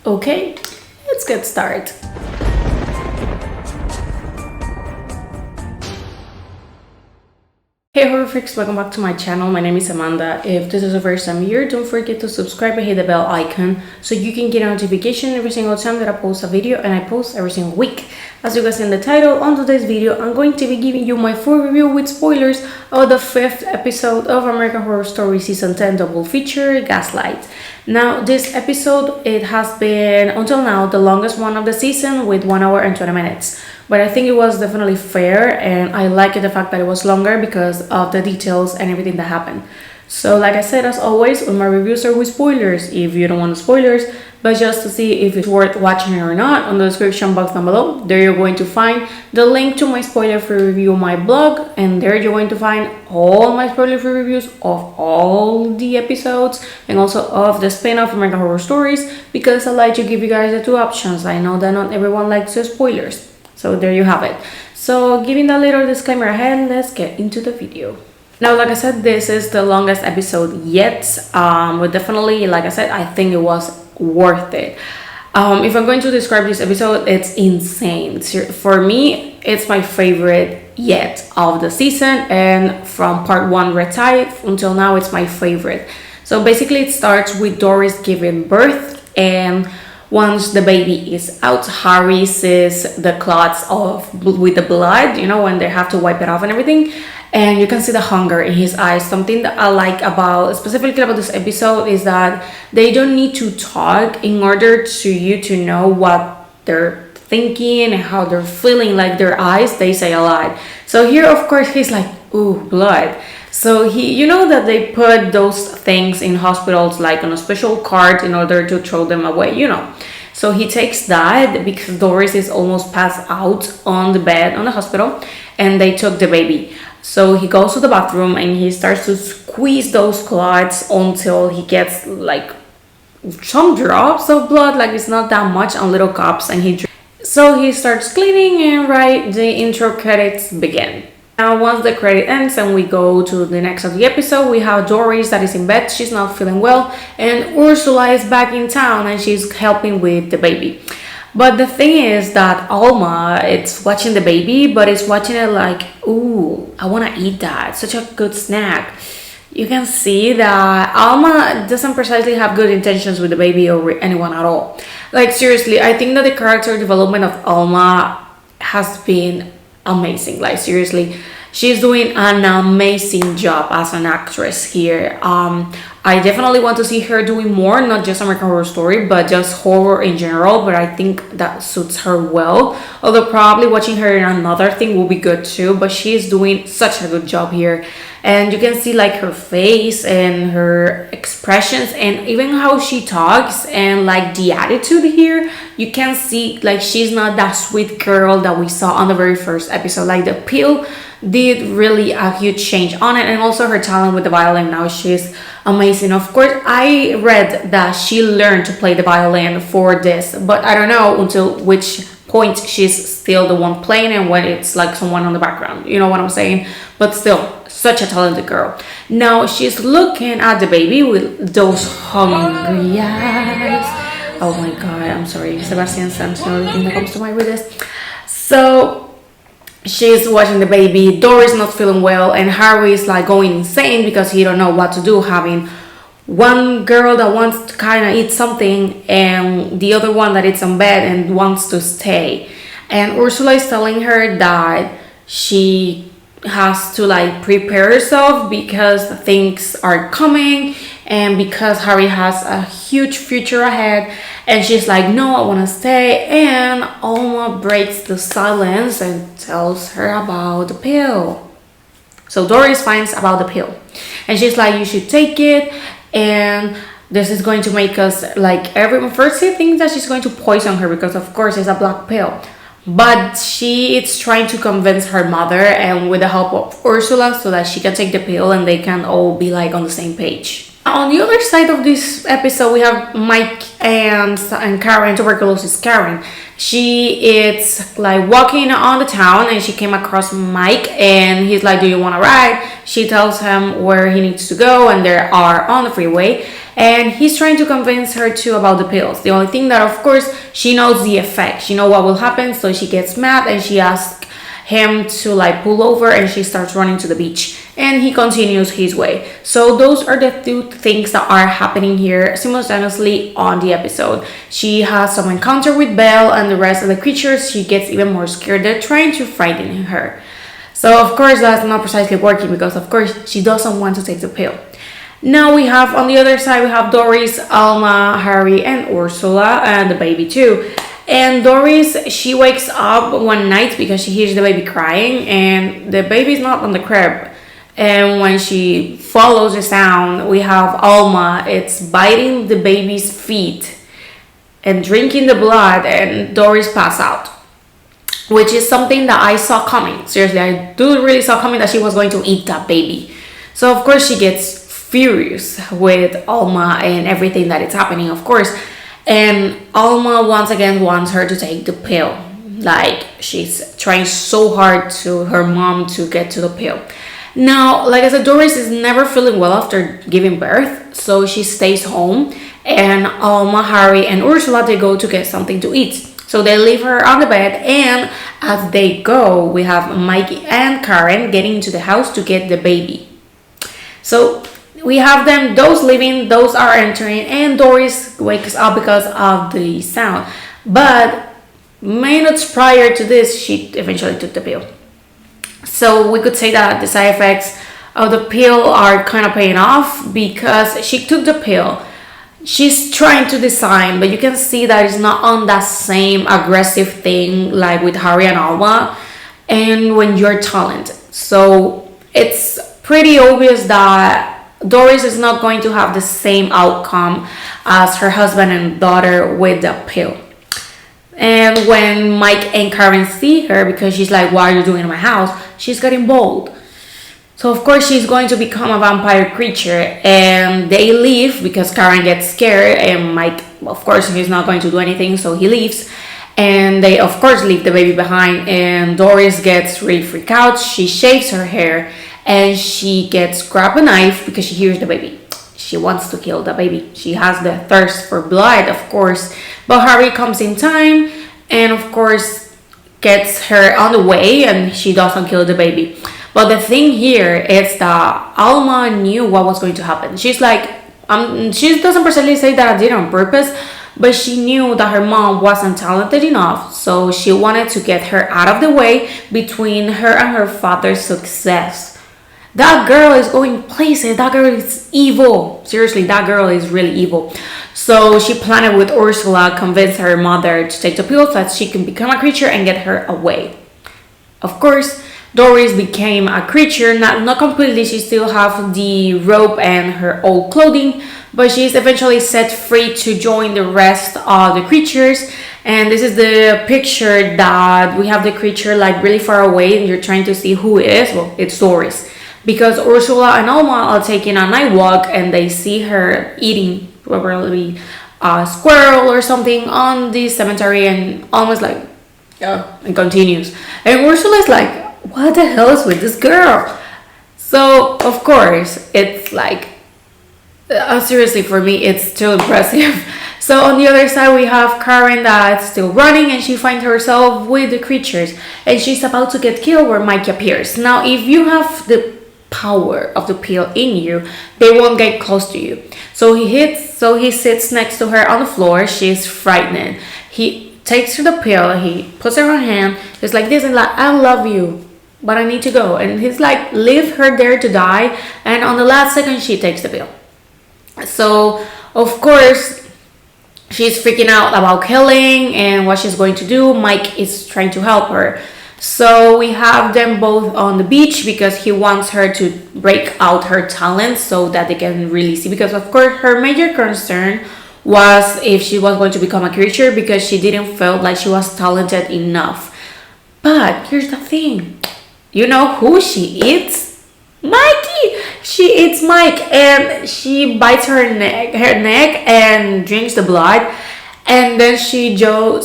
Okay, let's get started. Hey horror freaks, welcome back to my channel. My name is Amanda. If this is the first time here, don't forget to subscribe and hit the bell icon so you can get a notification every single time that I post a video, and I post every single week. As you guys see in the title, on today's video, I'm going to be giving you my full review with spoilers of the 5th episode of American Horror Story Season 10 double feature, Gaslight. Now, this episode, it has been, until now, the longest one of the season with 1 hour and 20 minutes. But I think it was definitely fair, and I like the fact that it was longer because of the details and everything that happened. So like I said, as always, my reviews are with spoilers if you don't want spoilers, but just to see if it's worth watching it or not, on the description box down below, there you're going to find the link to my spoiler-free review on my blog, and there you're going to find all my spoiler-free reviews of all the episodes and also of the spin-off American Horror Stories, because I like to give you guys the two options. I know that not everyone likes the spoilers. So there you have it. So giving that little disclaimer ahead, let's get into the video. Now, like I said, this is the longest episode yet, but definitely, like I said, I think it was worth it. If I'm going to describe this episode, it's insane. For me, it's my favorite yet of the season, and from part 1 Red Tide until now, it's my favorite. So basically, it starts with Doris giving birth, and once the baby is out, Harry sees the clots with the blood, you know, when they have to wipe it off and everything. And you can see the hunger in his eyes. Something that I like specifically about this episode is that they don't need to talk in order to you to know what they're thinking and how they're feeling. Like their eyes, they say a lot. So here, of course, he's like, ooh, blood. So you know that they put those things in hospitals like on a special card in order to throw them away, you know. So he takes that because Doris is almost passed out on the bed on the hospital, and they took the baby. So he goes to the bathroom and he starts to squeeze those clots until he gets like some drops of blood, like it's not that much, on little cups, and so he starts cleaning, and the intro credits begin. Now, once the credit ends and we go to the next of the episode, we have Doris that is in bed. She's not feeling well, and Ursula is back in town and she's helping with the baby. But the thing is that Alma, it's watching the baby, but it's watching it like, ooh, I want to eat that. Such a good snack. You can see that Alma doesn't precisely have good intentions with the baby or anyone at all. Like, seriously, I think that the character development of Alma has been amazing. Like, seriously, she's doing an amazing job as an actress here. I definitely want to see her doing more, not just American Horror Story, but just horror in general. But I think that suits her well. Although probably watching her in another thing will be good too. But she's doing such a good job here. And you can see like her face and her expressions and even how she talks and like the attitude here. You can see like she's not that sweet girl that we saw on the very first episode. Like the pill did really a huge change on it, and also her talent with the violin. Now she's amazing. Of course, I read that she learned to play the violin for this, but I don't know until which point she's still the one playing and when it's like someone on the background, you know what I'm saying? But still, such a talented girl. Now she's looking at the baby with those hungry eyes. Oh my god, I'm sorry, Sebastian San's the only thing that comes to mind with this. So she's watching the baby. Doris not feeling well, and Harry is like going insane because he don't know what to do, having one girl that wants to kind of eat something and the other one that is in bed and wants to stay. And Ursula is telling her that she has to like prepare herself because things are coming and because Harry has a huge future ahead. And she's like, no, I want to stay. And Alma breaks the silence and tells her about the pill. So Doris finds about the pill and she's like, you should take it, and this is going to make us like everyone. First she thinks that she's going to poison her because of course it's a black pill, but she is trying to convince her mother and with the help of Ursula so that she can take the pill and they can all be like on the same page. On the other side of this episode, we have Mike and Karen, tuberculosis Karen. She is like walking on the town and she came across Mike and he's like, do you want to ride? She tells him where he needs to go and they are on the freeway. and he's trying to convince her too about the pills. The only thing that, of course, she knows the effect, she knows what will happen, so she gets mad and she asks him to like pull over, and she starts running to the beach, and he continues his way. So those are the two things that are happening here simultaneously on the episode. She has some encounter with Belle and the rest of the creatures. She gets even more scared. They're trying to frighten her. So of course that's not precisely working, because of course she doesn't want to take the pill. Now we have on the other side, we have Doris, Alma, Harry, and Ursula, and the baby too. And Doris, she wakes up one night because she hears the baby crying, and the baby's not on the crib. And when she follows the sound, we have Alma, it's biting the baby's feet and drinking the blood, and Doris pass out, which is something that I saw coming. Seriously, I do really saw coming that she was going to eat that baby. So of course she gets furious with Alma and everything that is happening, of course. And Alma once again wants her to take the pill. Like, she's trying so hard to her mom to get to the pill. Now, like I said, Doris is never feeling well after giving birth, so she stays home, and Alma, Harry, and Ursula, they go to get something to eat. So they leave her on the bed, and as they go, we have Mikey and Karen getting into the house to get the baby. So we have them, those leaving, those are entering, and Doris wakes up because of the sound. But minutes prior to this, she eventually took the pill. So we could say that the side effects of the pill are kind of paying off, because she took the pill. She's trying to design, but you can see that it's not on that same aggressive thing like with Harry and Alma, and when you're talented. So it's pretty obvious that Doris is not going to have the same outcome as her husband and daughter with the pill. And when Mike and Karen see her, because she's like, what are you doing in my house? She's getting bold. So of course she's going to become a vampire creature, and they leave because Karen gets scared, and Mike, of course, he's not going to do anything, so he leaves. And they of course leave the baby behind, and Doris gets really freaked out. She shaves her hair, and she gets grab a knife because she hears the baby. She wants to kill the baby. She has the thirst for blood, of course. But Harry comes in time and of course gets her on the way, and she doesn't kill the baby. But the thing here is that Alma knew what was going to happen. She's like, she doesn't precisely say that I did it on purpose, but she knew that her mom wasn't talented enough, so she wanted to get her out of the way between her and her father's success. That girl is going places. That girl is evil. Seriously, that girl is really evil. So she planned with Ursula, convince her mother to take the pill so that she can become a creature and get her away. Of course, Doris became a creature, not completely. She still have the rope and her old clothing, but she's eventually set free to join the rest of the creatures. And this is the picture that we have the creature like really far away, and you're trying to see who it is. Well, it's Doris, because Ursula and Alma are taking a night walk and they see her eating probably a squirrel or something on the cemetery, and Alma's like, yeah, and continues. And Ursula is like, what the hell is with this girl? So of course it's like, seriously, for me it's still impressive. So on the other side we have Karen that's still running, and she finds herself with the creatures, and she's about to get killed where Mike appears. Now if you have the power of the pill in you, they won't get close to you. So he sits next to her on the floor. She's frightened. He takes her the pill, he puts her on her hand, he's like this, and like, I love you, but I need to go. And he's like, leave her there to die. And on the last second she takes the pill. So of course she's freaking out about killing and what she's going to do. Mike is trying to help her. So we have them both on the beach because he wants her to break out her talents so that they can really see, because of course her major concern was if she was going to become a creature, because she didn't feel like she was talented enough. But here's the thing, you know who she eats? Mikey. She eats Mike, and she bites her neck and drinks the blood. And then she oh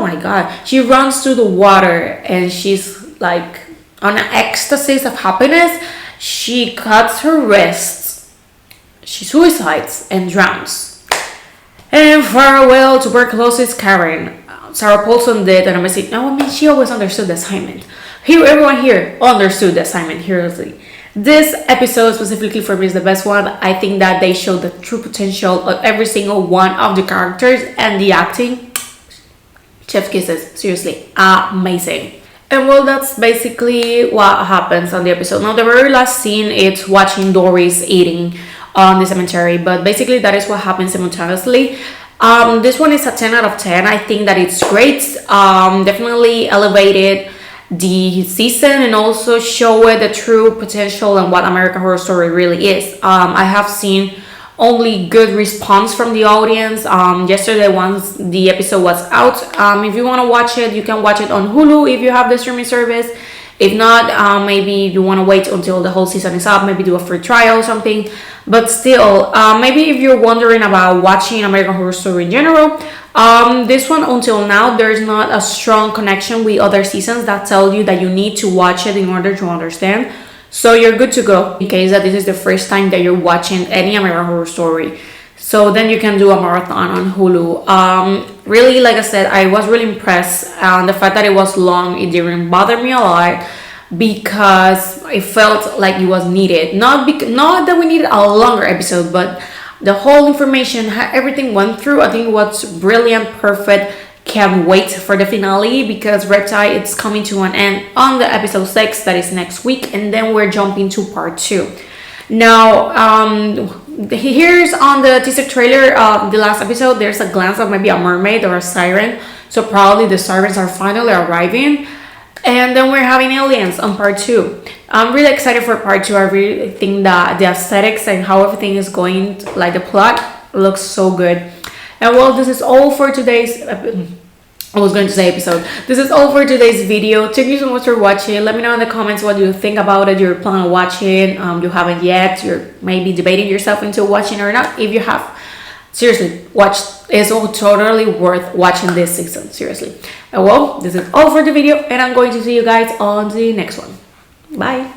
my god, she runs to the water, and she's like on an ecstasy of happiness. She cuts her wrists, she suicides and drowns. And farewell tuberculosis Karen. Sarah Paulson did an amazing. No, I mean, she always understood the assignment. Here, everyone here understood the assignment. Seriously, this episode specifically for me is the best one. I think that they showed the true potential of every single one of the characters, and the acting, chef's kisses. Seriously, amazing. And well, that's basically what happens on the episode. Now, the very last scene, it's watching Doris eating on the cemetery, but basically that is what happens simultaneously. This one is a 10 out of 10. I think that it's great. Definitely elevated the season and also showed the true potential and what American Horror Story really is. I have seen only good response from the audience. Yesterday, once the episode was out, if you want to watch it, you can watch it on Hulu if you have the streaming service. If not, maybe you want to wait until the whole season is up, maybe do a free trial or something. But still, maybe if you're wondering about watching American Horror Story in general, this one until now, there's not a strong connection with other seasons that tell you that you need to watch it in order to understand. So you're good to go in case that this is the first time that you're watching any American Horror Story. So then you can do a marathon on Hulu. Really, like I said, I was really impressed. The fact that it was long, it didn't bother me a lot because it felt like it was needed. Not that we needed a longer episode, but the whole information, everything went through. I think it was brilliant, perfect. Can't wait for the finale because Red Tide it's coming to an end on the episode 6 that is next week, and then we're jumping to part 2. Now, here's on the teaser trailer of the last episode, there's a glance of maybe a mermaid or a siren. So probably the sirens are finally arriving. And then we're having aliens on part 2. I'm really excited for part 2. I really think that the aesthetics and how everything is going, like the plot, looks so good. And well, this is all for today's I was going to say episode. This is all for today's video. Thank you so much for watching. Let me know in the comments what you think about it. You're planning on watching. You haven't yet. You're maybe debating yourself into watching or not. If you have, seriously, watch. It's all totally worth watching this season. Seriously. And well, this is all for the video, and I'm going to see you guys on the next one. Bye.